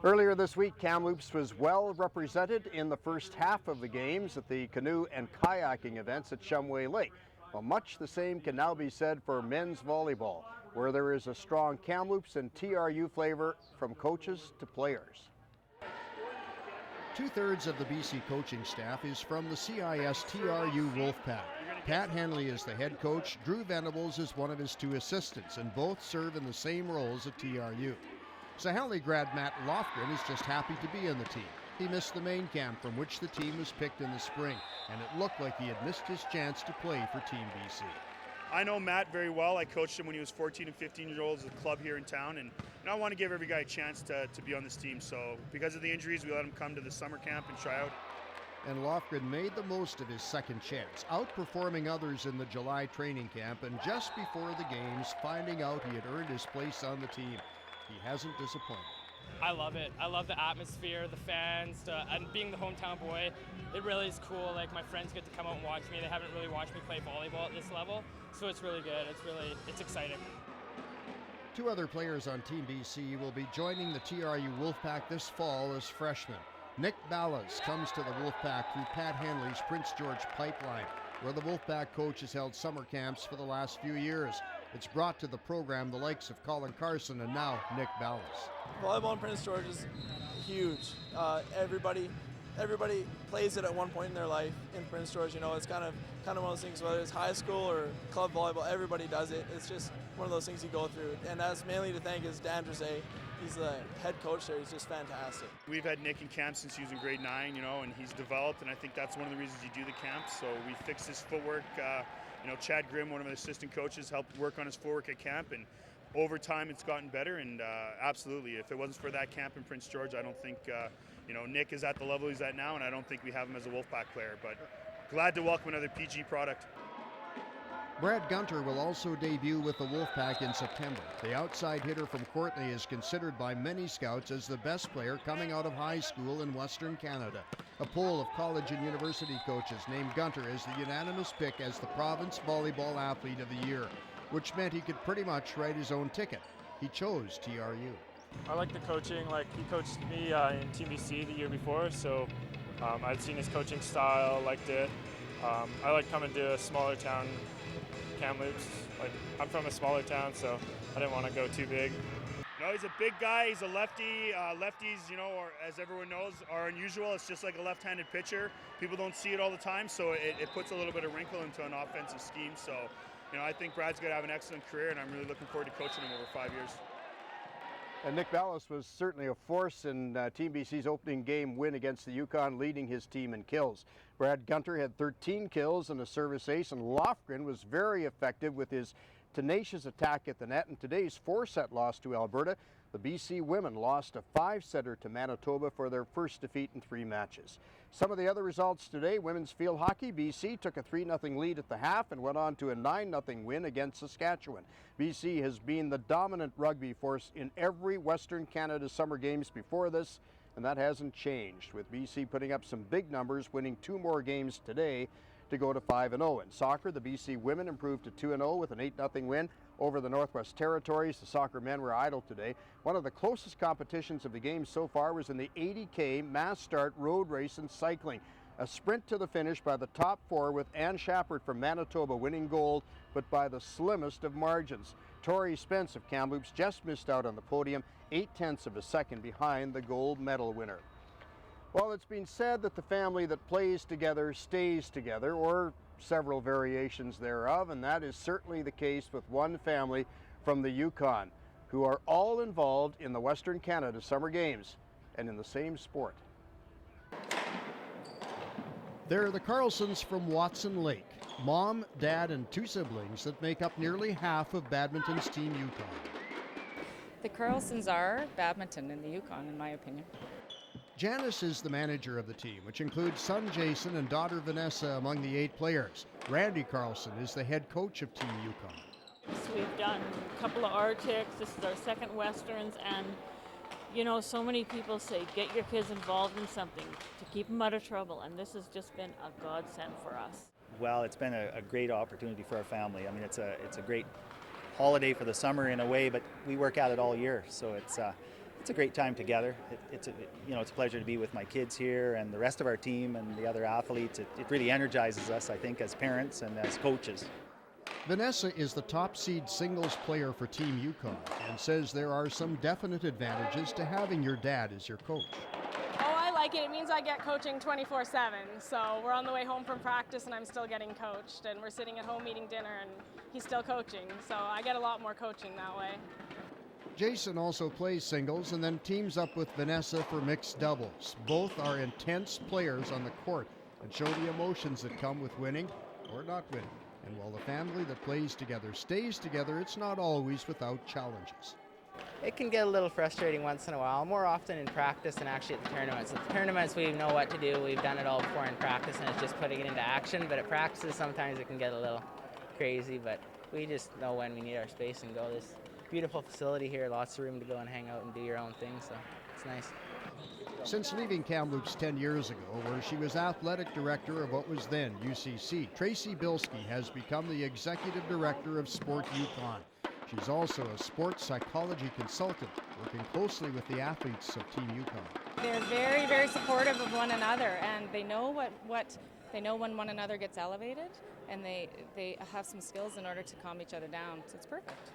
Earlier this week, Kamloops was well represented in the first half of the games at the canoe and kayaking events at Shumway Lake. Well, much the same can now be said for men's volleyball, where there is a strong Kamloops and TRU flavor from coaches to players. Two-thirds of the BC coaching staff is from the CIS TRU Wolfpack. Pat Henley is the head coach, Drew Venables is one of his two assistants, and both serve in the same roles at TRU. Henley grad Matt Lofgren is just happy to be in the team. He missed the main camp from which the team was picked in the spring, and it looked like he had missed his chance to play for Team BC. I know Matt very well. I coached him when he was 14 and 15 years old at a club here in town, and I want to give every guy a chance to be on this team. So because of the injuries, we let him come to the summer camp and try out. And Lofgren made the most of his second chance, outperforming others in the July training camp, and just before the games, finding out he had earned his place on the team. He hasn't disappointed. I love it. I love the atmosphere, the fans, and being the hometown boy. It really is cool. Like, my friends get to come out and watch me. They haven't really watched me play volleyball at this level, so it's really good. It's exciting. Two other players on Team BC will be joining the TRU Wolfpack this fall as freshmen. Nick Ballas comes to the Wolfpack through Pat Henley's Prince George pipeline, where the Wolfpack coach has held summer camps for the last few years. It's brought to the program the likes of Colin Carson and now Nick Ballas. Volleyball in Prince George is huge. Everybody plays it at one point in their life in Prince George. You know, it's kind of one of those things, whether it's high school or club volleyball, everybody does it. It's just one of those things you go through. And that's mainly to thank is Dan Drizay. He's the head coach there. He's just fantastic. We've had Nick in camp since he was in grade 9, and he's developed, and I think that's one of the reasons you do the camps. So we fixed his footwork. Chad Grimm, one of the assistant coaches, helped work on his footwork at camp, and over time it's gotten better. And absolutely, if it wasn't for that camp in Prince George, I don't think Nick is at the level he's at now, and I don't think we have him as a Wolfpack player. But glad to welcome another PG product. Brad Gunter will also debut with the Wolfpack in September. The outside hitter from Courtenay is considered by many scouts as the best player coming out of high school in Western Canada. A poll of college and university coaches named Gunter as the unanimous pick as the province volleyball athlete of the year, which meant he could pretty much write his own ticket. He chose TRU. I like the coaching. He coached me in Team BC the year before, so I'd seen his coaching style, liked it. I like coming to a smaller town, Kamloops. I'm from a smaller town, so I didn't want to go too big. No, he's a big guy. He's a lefty. Lefties, or as everyone knows, are unusual. It's just like a left-handed pitcher. People don't see it all the time, so it puts a little bit of wrinkle into an offensive scheme. So, I think Brad's going to have an excellent career, and I'm really looking forward to coaching him over 5 years. And Nick Ballas was certainly a force in Team BC's opening game win against the Yukon, leading his team in kills. Brad Gunter had 13 kills and a service ace, and Lofgren was very effective with his tenacious attack at the net. In today's 4-set loss to Alberta, the BC women lost a 5-setter to Manitoba for their first defeat in 3 matches. Some of the other results today: women's field hockey, BC took a 3-0 lead at the half and went on to a 9-0 win against Saskatchewan. BC has been the dominant rugby force in every Western Canada summer games before this, and that hasn't changed, with BC putting up some big numbers, winning 2 more games today to go to 5-0. In soccer, the BC women improved to 2-0 with an 8-0 win over the Northwest Territories. The soccer men were idle today. One of the closest competitions of the game so far was in the 80K mass start road race in cycling. A sprint to the finish by the top 4, with Ann Shappert from Manitoba winning gold, but by the slimmest of margins. Tori Spence of Kamloops just missed out on the podium, 0.8 of a second behind the gold medal winner. Well, it's been said that the family that plays together stays together, or several variations thereof, and that is certainly the case with one family from the Yukon, who are all involved in the Western Canada Summer Games and in the same sport. They're the Carlsons from Watson Lake, mom, dad, and 2 siblings that make up nearly half of badminton's Team Yukon. The Carlsons are badminton in the Yukon, in my opinion. Janice is the manager of the team, which includes son Jason and daughter Vanessa among the 8 players. Randy Carlson is the head coach of Team Yukon. So we've done a couple of Arctics. This is our second Westerns, and so many people say get your kids involved in something to keep them out of trouble, and this has just been a godsend for us. Well, it's been a great opportunity for our family. I mean, it's a great holiday for the summer in a way, but we work at it all year, so it's it's a great time together. It's a pleasure to be with my kids here and the rest of our team and the other athletes. It really energizes us, I think, as parents and as coaches. Vanessa is the top seed singles player for Team Yukon and says there are some definite advantages to having your dad as your coach. Oh, I like it. It means I get coaching 24/7. So we're on the way home from practice and I'm still getting coached, and we're sitting at home eating dinner and he's still coaching. So I get a lot more coaching that way. Jason also plays singles and then teams up with Vanessa for mixed doubles. Both are intense players on the court and show the emotions that come with winning or not winning. And while the family that plays together stays together, it's not always without challenges. It can get a little frustrating once in a while, more often in practice than actually at the tournaments. At the tournaments, we know what to do. We've done it all before in practice, and it's just putting it into action. But at practices, sometimes it can get a little crazy, but we just know when we need our space and go. This beautiful facility here, lots of room to go and hang out and do your own thing, so it's nice. Since leaving Kamloops 10 years ago, where she was athletic director of what was then UCC, Tracy Bilski has become the executive director of Sport Yukon. She's also a sports psychology consultant, working closely with the athletes of Team Yukon. They're very, very supportive of one another, and they know what they know when one another gets elevated, and they have some skills in order to calm each other down. So it's perfect.